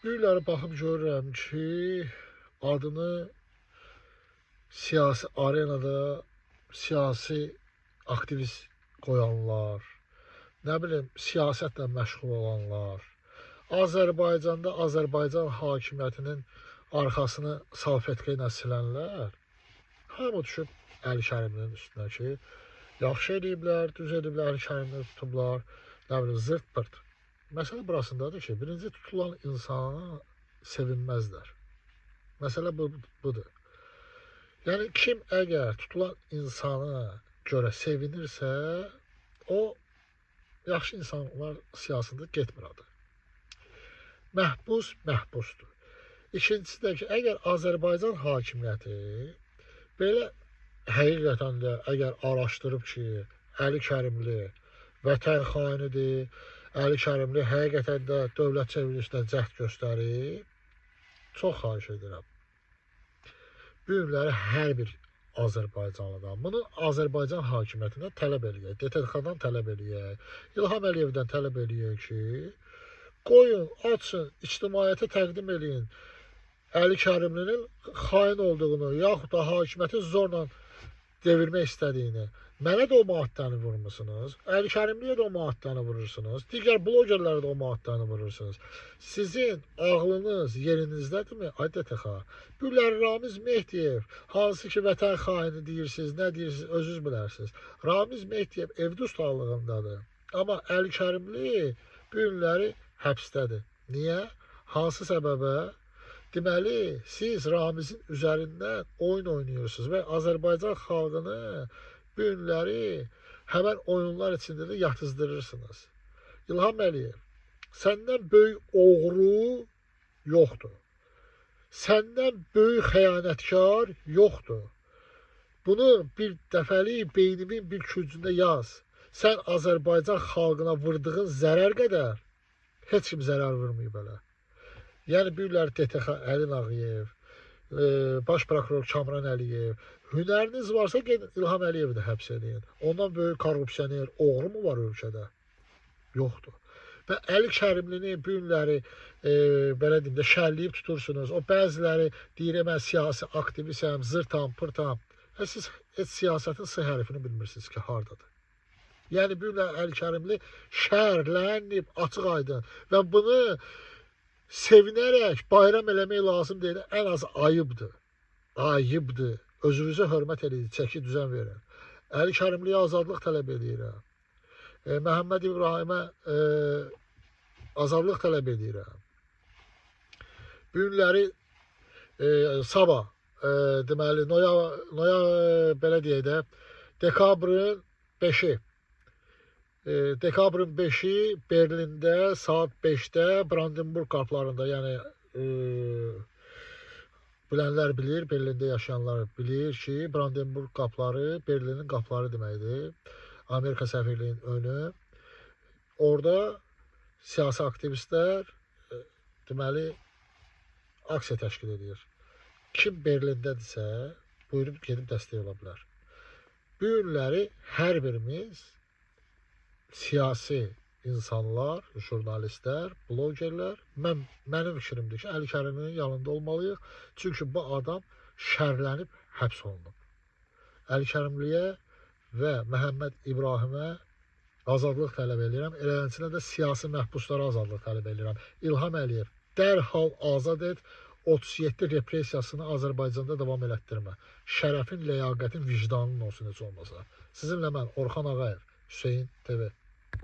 Günləri baxıb görürəm ki, adını siyasi arenada siyasi aktivist qoyanlar, nə bilim, siyasətlə məşğul olanlar, Azərbaycanda Azərbaycan hakimiyyətinin arxasını salfetka ilə silənlər, hamı düşüb Əli Kərimlinin üstünə ki, yaxşı ediblər, düz ediblər, Əli Kərimlini tutublar, nə bilim, zırt pırt. Məsələ burasındadır ki, birinci tutulan insana sevinməzlər. Məsələ budur. Yəni, kim əgər tutulan insana görə sevinirsə, o yaxşı insanlar siyasında getmir adı. Məhbus məhbusdur. İkincisi də ki, əgər Azərbaycan hakimiyyəti belə həqiqətən də əgər araşdırıb ki, Əli Kərimli vətən xainidir, Əli Kərimli həqiqətən də dövlət çevrilişinə cəhd göstərib, çox xahiş edirəm. Bu günləri hər bir Azərbaycanlıdan, bunu Azərbaycan hakimiyyətindən tələb eləyək, DTX-dan tələb eləyək, İlham Əliyevdən tələb eləyək ki, qoyun, açın, ictimaiyyətə təqdim eləyin Əli Kərimlinin xain olduğunu, yaxud da hakimiyyətin zorla devirmək istədiyini. Mənə də o maddəni vurmuşsunuz, Əli Kərimliyə də o maddəni vurursunuz, digər blogerlərə də o maddəni vurursunuz. Sizin ağlınız yerinizdədirmi? Ay DTX, Gülər Ramiz Mehdiyev, hansı ki vətən xaini deyirsiniz, nə deyirsiniz, özünüz bilərsiniz. Ramiz Mehdiyev evdə ustalığındadır. Amma Əli Kərimli bu günləri həbsdədir. Niyə? Hansı səbəbə? Deməli, siz Ramizin üzərindən oyun oynuyorsunuz və Azərbaycan xalqını bu günləri həmən oyunlar içində də yatızdırırsınız. İlham Əliyev, səndən böyük oğru yoxdur. Səndən böyük xəyanətkar yoxdur. Bunu bir dəfəlik beynimin bir küncündə yaz. Sən Azərbaycan xalqına vurduğun zərər qədər heç kim zərər vurmayıb elə. Yəni, bu günləri DTX Əli Nağıyev, Baş prokuror Kamran Əliyev, hünəriniz varsa gedin İlham Əliyevi də həbs edin. Ondan böyük korrupsioner, oğru mu var ölkədə? Yoxdur. Və Əli Kərimlini bu günləri belə deyim də şərləyib tutursunuz. O bəziləri deyir, mən siyasi aktivisəm, zırtam, pırtam. Siz heç siyasətin sığ hərfini bilmirsiniz ki, haradadır. Yəni, bu günləri Əli Kərimli şərlənib, açıq aydın və bunu sevinərək bayram eləmək lazım deyil, ən az ayıbdır. Ayıbdır. Özünüzə hörmət edin, çəki düzən verin. Əli Kərimliyə azadlıq tələb edirəm. Məhəmməd İbrahimə azadlıq tələb edirəm. Bu günləri sabah, deməli, belə deyək də, dekabrın 5-i. Dekabrın 5-i Berlində saat 5-də Brandenburg qapılarında, yəni bilənlər bilir, Berlində yaşayanlar bilir ki, Brandenburg qapıları Berlinin qapıları deməkdir. Amerika səfirliyinin önü. Orada siyasi aktivistlər deməli aksiya təşkil edir. Kim Berlindədirsə, buyurub gedib dəstək ola bilər. Bu günləri hər birimiz siyasi insanlar, jurnalistlər, blogerlər, mənim fikrimdir ki, Əli Kərimlinin yanında olmalıyıq. Çünki bu adam şərlənib həbs olunub. Əli Kərimliyə və Məhəmməd İbrahimə azadlıq tələb edirəm. Eləcə də siyasi məhbuslara azadlıq tələb edirəm. İlham Əliyev, dərhal azad et, 37 repressiyasını Azərbaycanda davam elətdirmə. Şərəfin, ləyaqətin, vicdanın olsun heç olmasa. Sizinlə mən, Orxan Ağayev, Hüseyin TV.